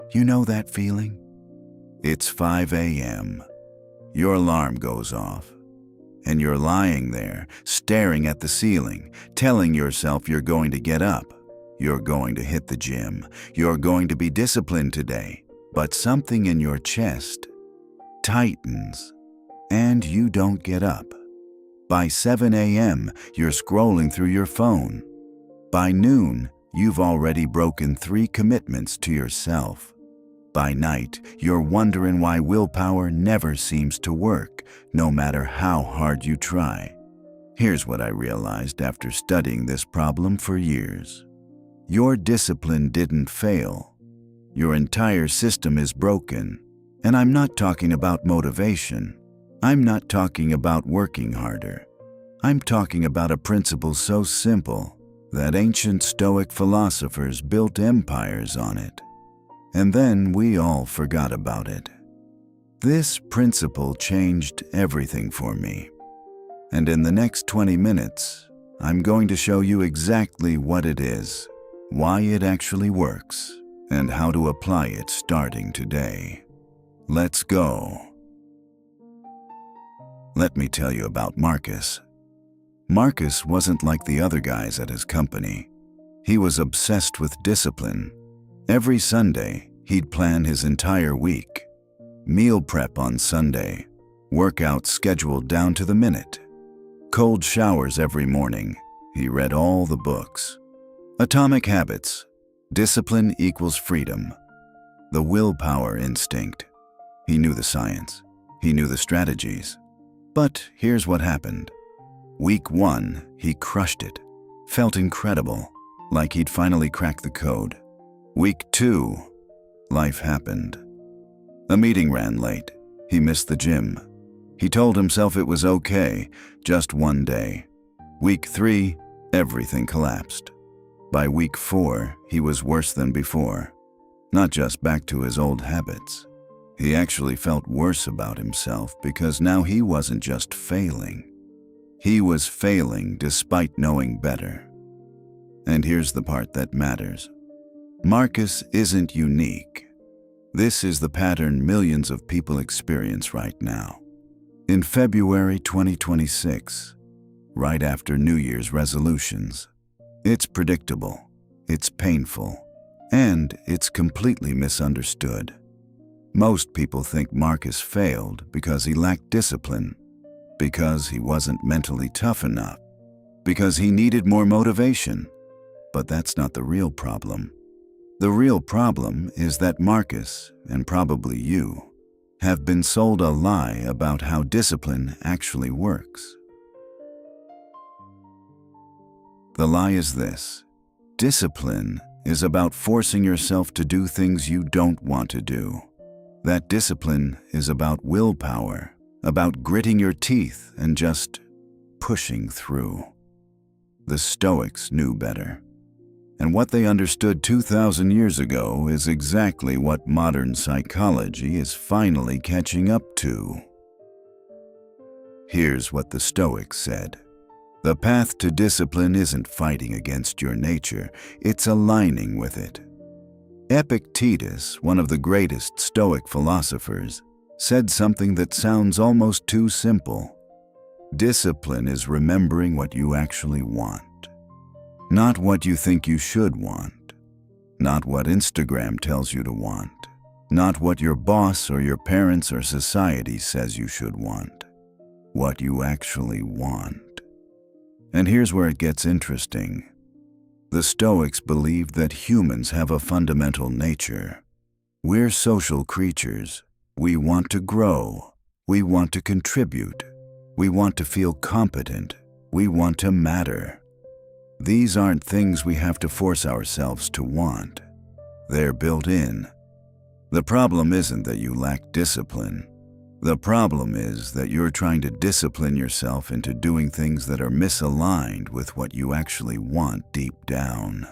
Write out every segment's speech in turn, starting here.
You know that feeling? It's 5 a.m. Your alarm goes off, and you're lying there, staring at the ceiling, telling yourself you're going to get up, you're going to hit the gym, you're going to be disciplined today, but something in your chest tightens, and you don't get up. By 7 a.m., you're scrolling through your phone. By noon, you've already broken 3 commitments to yourself. By night, you're wondering why willpower never seems to work, no matter how hard you try. Here's what I realized after studying this problem for years. Your discipline didn't fail. Your entire system is broken. And I'm not talking about motivation. I'm not talking about working harder. I'm talking about a principle so simple that ancient Stoic philosophers built empires on it. And then we all forgot about it. This principle changed everything for me. And in the next 20 minutes, I'm going to show you exactly what it is, why it actually works, and how to apply it starting today. Let's go. Let me tell you about Marcus. Marcus wasn't like the other guys at his company. He was obsessed with discipline. Every Sunday, he'd plan his entire week. Meal prep on Sunday, workouts scheduled down to the minute. Cold showers every morning. He read all the books. Atomic Habits. Discipline equals freedom. The willpower instinct. He knew the science. He knew the strategies. But here's what happened. Week 1, he crushed it. Felt incredible, like he'd finally cracked the code. Week 2, life happened. A meeting ran late. He missed the gym. He told himself it was okay, just one day. Week 3, everything collapsed. By week 4, he was worse than before. Not just back to his old habits. He actually felt worse about himself because now he wasn't just failing. He was failing despite knowing better. And here's the part that matters. Marcus isn't unique. This is the pattern millions of people experience right now. In February 2026, right after New Year's resolutions, it's predictable, it's painful, and it's completely misunderstood. Most people think Marcus failed because he lacked discipline, because he wasn't mentally tough enough, because he needed more motivation. But that's not the real problem. The real problem is that Marcus, and probably you, have been sold a lie about how discipline actually works. The lie is this: discipline is about forcing yourself to do things you don't want to do. That discipline is about willpower, about gritting your teeth and just pushing through. The Stoics knew better. And what they understood 2,000 years ago is exactly what modern psychology is finally catching up to. Here's what the Stoics said. The path to discipline isn't fighting against your nature, it's aligning with it. Epictetus, one of the greatest Stoic philosophers, said something that sounds almost too simple. Discipline is remembering what you actually want. Not what you think you should want. Not what Instagram tells you to want. Not what your boss or your parents or society says you should want. What you actually want. And here's where it gets interesting. The Stoics believed that humans have a fundamental nature. We're social creatures. We want to grow. We want to contribute. We want to feel competent. We want to matter. These aren't things we have to force ourselves to want. They're built in. The problem isn't that you lack discipline. The problem is that you're trying to discipline yourself into doing things that are misaligned with what you actually want deep down.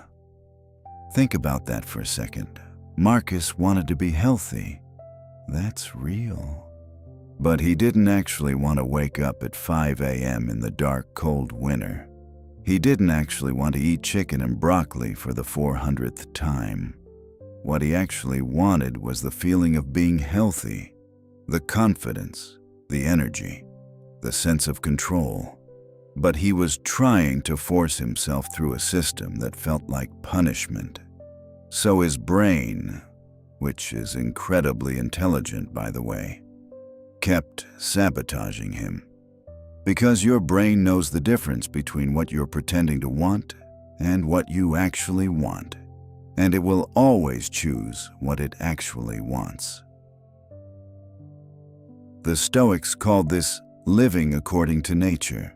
Think about that for a second. Marcus wanted to be healthy. That's real. But he didn't actually want to wake up at 5 a.m. in the dark, cold winter. He didn't actually want to eat chicken and broccoli for the 400th time. What he actually wanted was the feeling of being healthy, the confidence, the energy, the sense of control. But he was trying to force himself through a system that felt like punishment. So his brain, which is incredibly intelligent by the way, kept sabotaging him. Because your brain knows the difference between what you're pretending to want and what you actually want, and it will always choose what it actually wants. The Stoics called this living according to nature,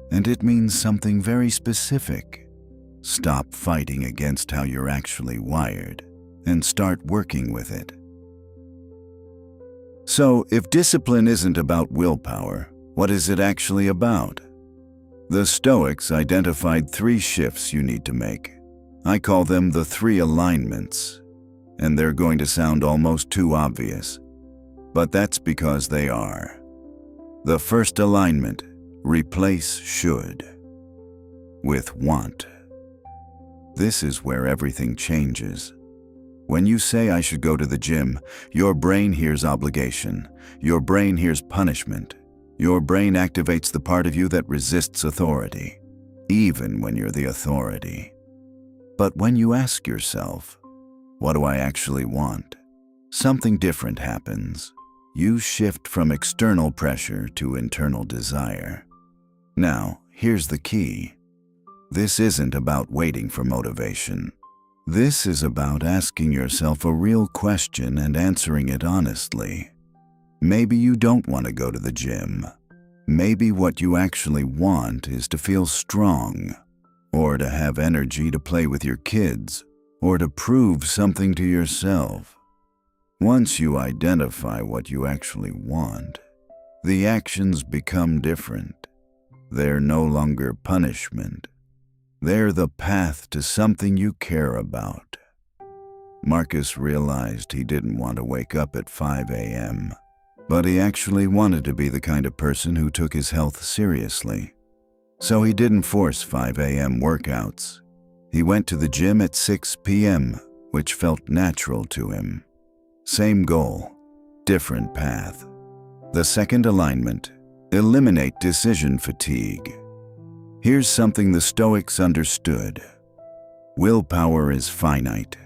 and it means something very specific. Stop fighting against how you're actually wired and start working with it. So, if discipline isn't about willpower, what is it actually about? The Stoics identified 3 shifts you need to make. I call them the 3 alignments, and they're going to sound almost too obvious, but that's because they are. The first alignment: replace should with want. This is where everything changes. When you say I should go to the gym, your brain hears obligation, your brain hears punishment, your brain activates the part of you that resists authority, even when you're the authority. But when you ask yourself, what do I actually want? Something different happens. You shift from external pressure to internal desire. Now, here's the key. This isn't about waiting for motivation. This is about asking yourself a real question and answering it honestly. Maybe you don't want to go to the gym. Maybe what you actually want is to feel strong, or to have energy to play with your kids, or to prove something to yourself. Once you identify what you actually want, the actions become different. They're no longer punishment. They're the path to something you care about. Marcus realized he didn't want to wake up at 5 a.m., but he actually wanted to be the kind of person who took his health seriously. So he didn't force 5 a.m. workouts. He went to the gym at 6 p.m., which felt natural to him. Same goal, different path. The second alignment: eliminate decision fatigue. Here's something the Stoics understood. Willpower is finite.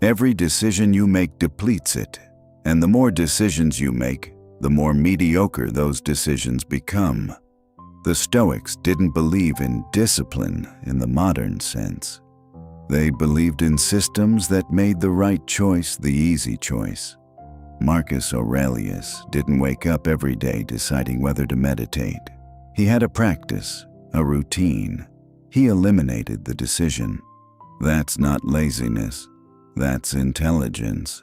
Every decision you make depletes it, and the more decisions you make, the more mediocre those decisions become. The Stoics didn't believe in discipline in the modern sense. They believed in systems that made the right choice the easy choice. Marcus Aurelius didn't wake up every day deciding whether to meditate. He had a practice, a routine. He eliminated the decision. That's not laziness. That's intelligence.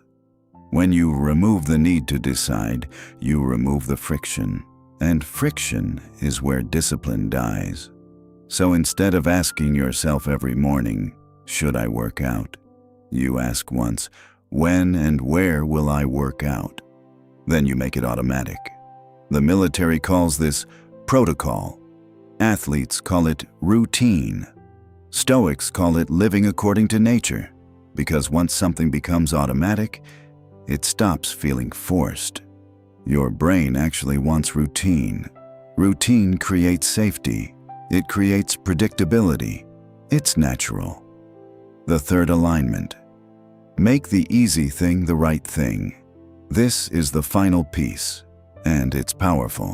When you remove the need to decide, you remove the friction. And friction is where discipline dies. So instead of asking yourself every morning, should I work out? You ask once, when and where will I work out? Then you make it automatic. The military calls this protocol. Athletes call it routine. Stoics call it living according to nature, because once something becomes automatic, it stops feeling forced. Your brain actually wants routine. Routine creates safety. It creates predictability. It's natural. The third alignment: make the easy thing the right thing. This is the final piece, and it's powerful.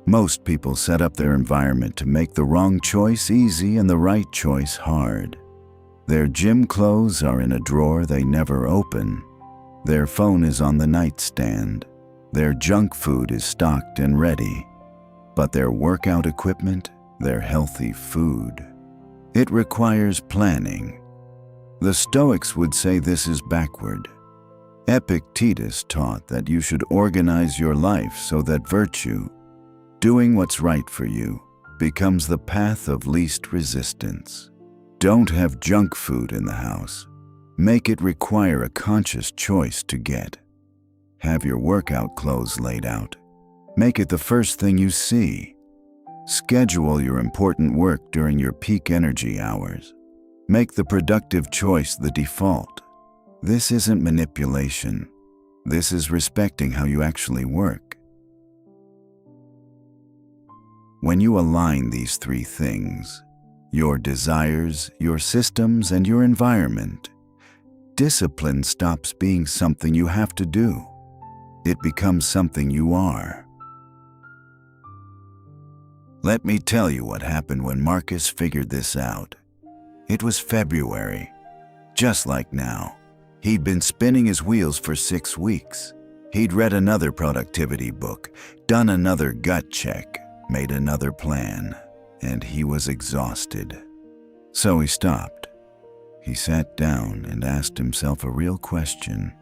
Most people set up their environment to make the wrong choice easy and the right choice hard. Their gym clothes are in a drawer they never open. Their phone is on the nightstand. Their junk food is stocked and ready. But their workout equipment, their healthy food, it requires planning. The Stoics would say this is backward. Epictetus taught that you should organize your life so that virtue, doing what's right for you, becomes the path of least resistance. Don't have junk food in the house. Make it require a conscious choice to get. Have your workout clothes laid out. Make it the first thing you see. Schedule your important work during your peak energy hours. Make the productive choice the default. This isn't manipulation. This is respecting how you actually work. When you align these three things, your desires, your systems, and your environment, discipline stops being something you have to do. It becomes something you are. Let me tell you what happened when Marcus figured this out. It was February, just like now. He'd been spinning his wheels for 6 weeks. He'd read another productivity book, done another gut check, made another plan, and he was exhausted. So he stopped. He sat down and asked himself a real question.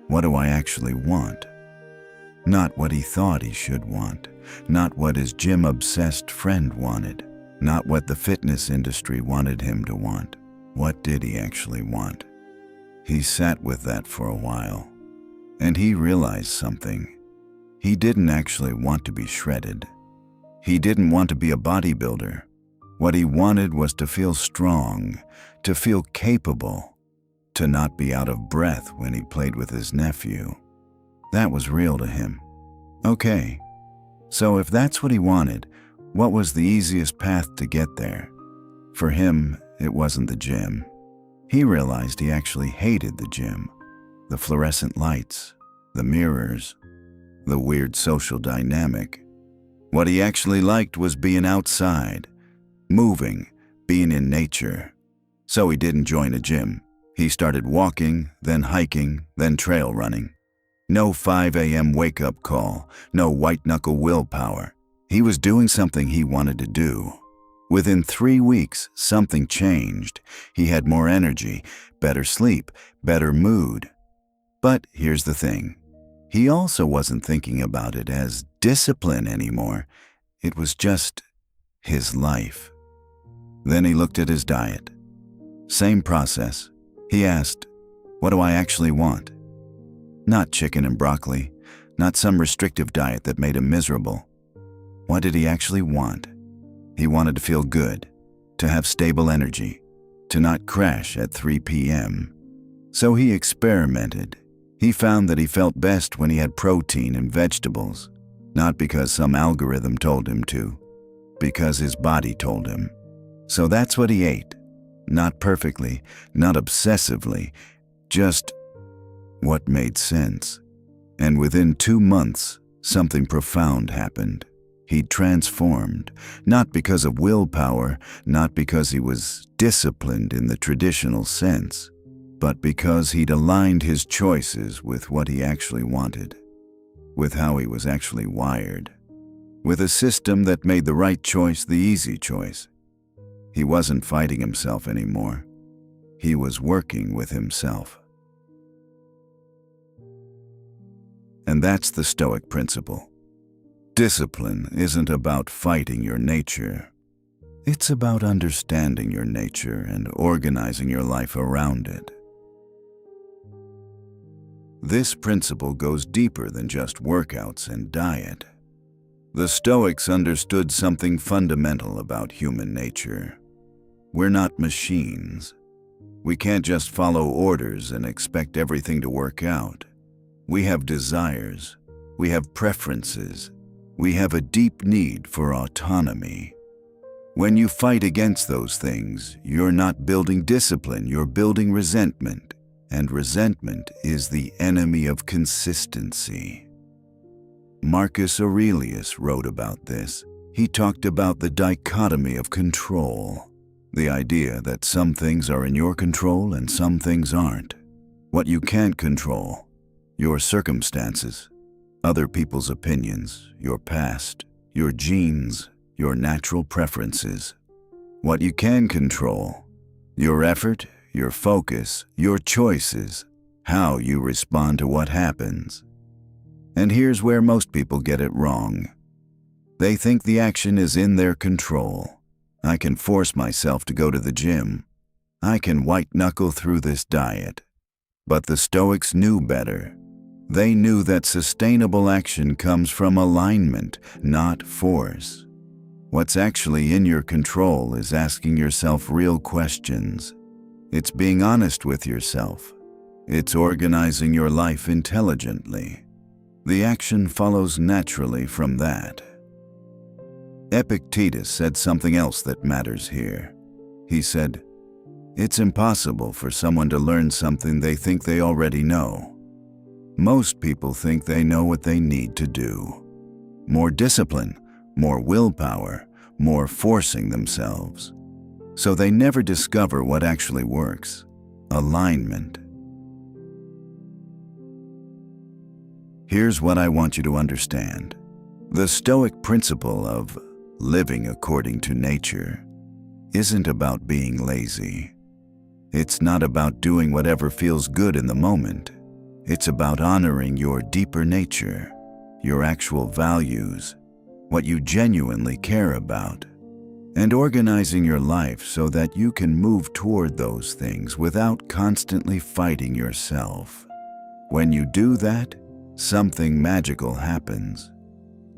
What do I actually want? Not what he thought he should want, not what his gym-obsessed friend wanted, not what the fitness industry wanted him to want. What did he actually want? He sat with that for a while, and he realized something. He didn't actually want to be shredded. He didn't want to be a bodybuilder. What he wanted was to feel strong, to feel capable, to not be out of breath when he played with his nephew. That was real to him. Okay, so if that's what he wanted, what was the easiest path to get there? For him, it wasn't the gym. He realized he actually hated the gym, the fluorescent lights, the mirrors, the weird social dynamic. What he actually liked was being outside, moving, being in nature. So he didn't join a gym. He started walking, then hiking, then trail running. No 5 a.m. wake-up call, no white-knuckle willpower. He was doing something he wanted to do. Within 3 weeks, something changed. He had more energy, better sleep, better mood. But here's the thing. He also wasn't thinking about it as discipline anymore. It was just his life. Then he looked at his diet. Same process. He asked, what do I actually want? Not chicken and broccoli, not some restrictive diet that made him miserable. What did he actually want? He wanted to feel good, to have stable energy, to not crash at 3 p.m. So he experimented. He found that he felt best when he had protein and vegetables, not because some algorithm told him to, because his body told him. So that's what he ate. Not perfectly, not obsessively, just what made sense. And within 2 months, something profound happened. He transformed, not because of willpower, not because he was disciplined in the traditional sense, but because he'd aligned his choices with what he actually wanted, with how he was actually wired, with a system that made the right choice the easy choice. He wasn't fighting himself anymore. He was working with himself. And that's the Stoic principle. Discipline isn't about fighting your nature. It's about understanding your nature and organizing your life around it. This principle goes deeper than just workouts and diet. The Stoics understood something fundamental about human nature. We're not machines. We can't just follow orders and expect everything to work out. We have desires. We have preferences. We have a deep need for autonomy. When you fight against those things, you're not building discipline, you're building resentment. And resentment is the enemy of consistency. Marcus Aurelius wrote about this. He talked about the dichotomy of control, the idea that some things are in your control and some things aren't. What you can't control, your circumstances, other people's opinions, your past, your genes, your natural preferences. What you can control, your effort, your focus, your choices, how you respond to what happens. And here's where most people get it wrong. They think the action is in their control. I can force myself to go to the gym. I can white-knuckle through this diet. But the Stoics knew better. They knew that sustainable action comes from alignment, not force. What's actually in your control is asking yourself real questions. It's being honest with yourself. It's organizing your life intelligently. The action follows naturally from that. Epictetus said something else that matters here. He said, "It's impossible for someone to learn something they think they already know. Most people think they know what they need to do. More discipline, more willpower, more forcing themselves. So they never discover what actually works. Alignment." Here's what I want you to understand. The Stoic principle of living according to nature isn't about being lazy. It's not about doing whatever feels good in the moment. It's about honoring your deeper nature, your actual values, what you genuinely care about, and organizing your life so that you can move toward those things without constantly fighting yourself. When you do that, something magical happens.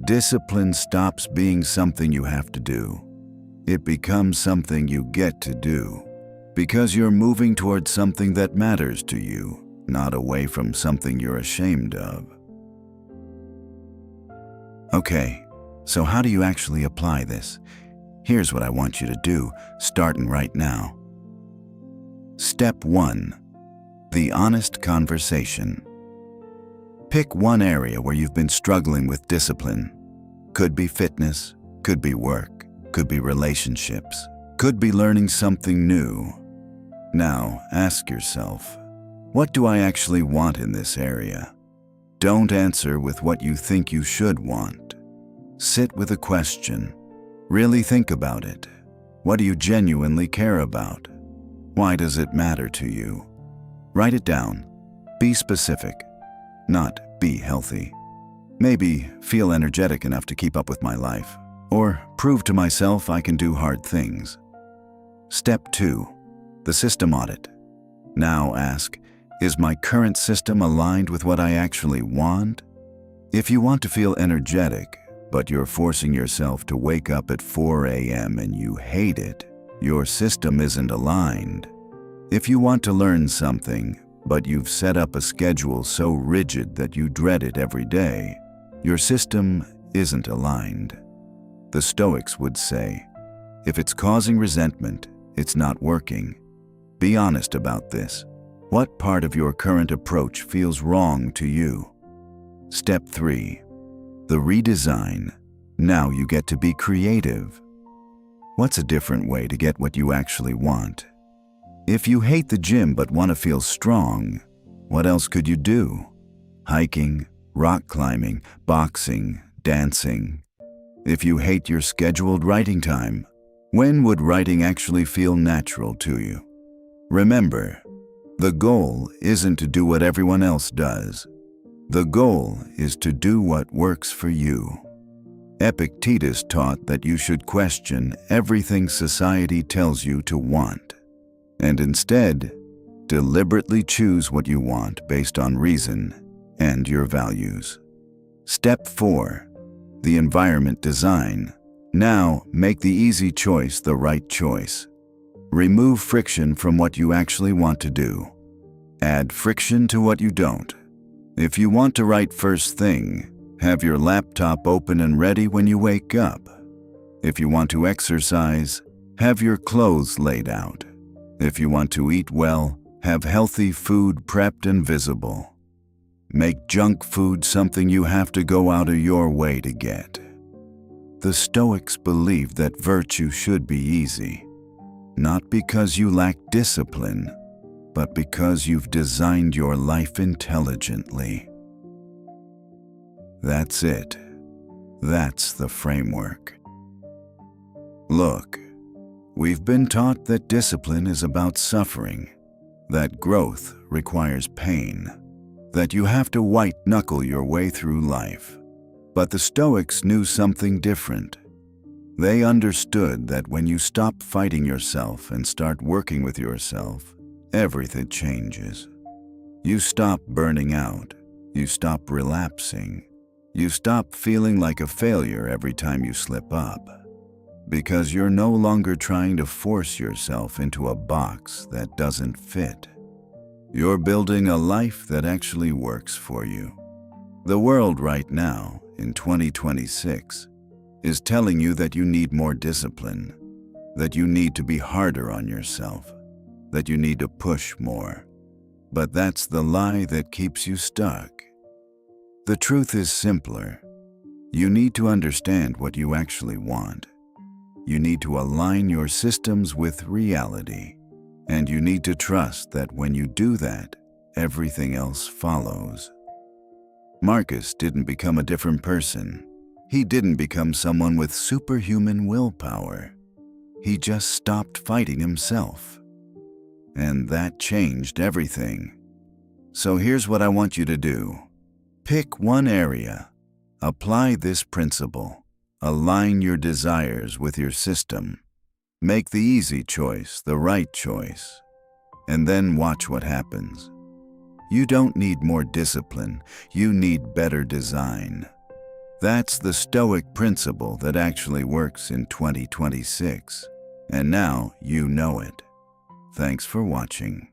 Discipline stops being something you have to do. It becomes something you get to do, because you're moving towards something that matters to you, not away from something you're ashamed of. Okay, so how do you actually apply this? Here's what I want you to do, starting right now. Step 1. The honest conversation. Pick one area where you've been struggling with discipline. Could be fitness, could be work, could be relationships, could be learning something new. Now, ask yourself, what do I actually want in this area? Don't answer with what you think you should want. Sit with a question. Really think about it. What do you genuinely care about? Why does it matter to you? Write it down. Be specific. Not be healthy. Maybe feel energetic enough to keep up with my life, or prove to myself I can do hard things. Step 2. The system audit. Now ask, is my current system aligned with what I actually want? If you want to feel energetic, but you're forcing yourself to wake up at 4 a.m. and you hate it, your system isn't aligned. If you want to learn something, but you've set up a schedule so rigid that you dread it every day, your system isn't aligned. The Stoics would say, if it's causing resentment, it's not working. Be honest about this. What part of your current approach feels wrong to you? Step 3. The redesign. Now you get to be creative. What's a different way to get what you actually want? If you hate the gym but want to feel strong, what else could you do? Hiking, rock climbing, boxing, dancing. If you hate your scheduled writing time, when would writing actually feel natural to you? Remember, the goal isn't to do what everyone else does. The goal is to do what works for you. Epictetus taught that you should question everything society tells you to want, and instead, deliberately choose what you want based on reason and your values. Step 4. The environment design. Now, make the easy choice the right choice. Remove friction from what you actually want to do. Add friction to what you don't. If you want to write first thing, have your laptop open and ready when you wake up. If you want to exercise, have your clothes laid out. If you want to eat well, have healthy food prepped and visible. Make junk food something you have to go out of your way to get. The Stoics believed that virtue should be easy, not because you lack discipline, but because you've designed your life intelligently. That's it. That's the framework. Look, we've been taught that discipline is about suffering, that growth requires pain, that you have to white-knuckle your way through life. But the Stoics knew something different. They understood that when you stop fighting yourself and start working with yourself, everything changes. You stop burning out. You stop relapsing. You stop feeling like a failure every time you slip up, because you're no longer trying to force yourself into a box that doesn't fit. You're building a life that actually works for you. The world right now, in 2026, is telling you that you need more discipline, that you need to be harder on yourself, that you need to push more. But that's the lie that keeps you stuck. The truth is simpler. You need to understand what you actually want. You need to align your systems with reality. And you need to trust that when you do that, everything else follows. Marcus didn't become a different person. He didn't become someone with superhuman willpower. He just stopped fighting himself. And that changed everything. So here's what I want you to do. Pick one area. Apply this principle. Align your desires with your system. Make the easy choice the right choice. And then watch what happens. You don't need more discipline. You need better design. That's the Stoic principle that actually works in 2026. And now you know it. Thanks for watching.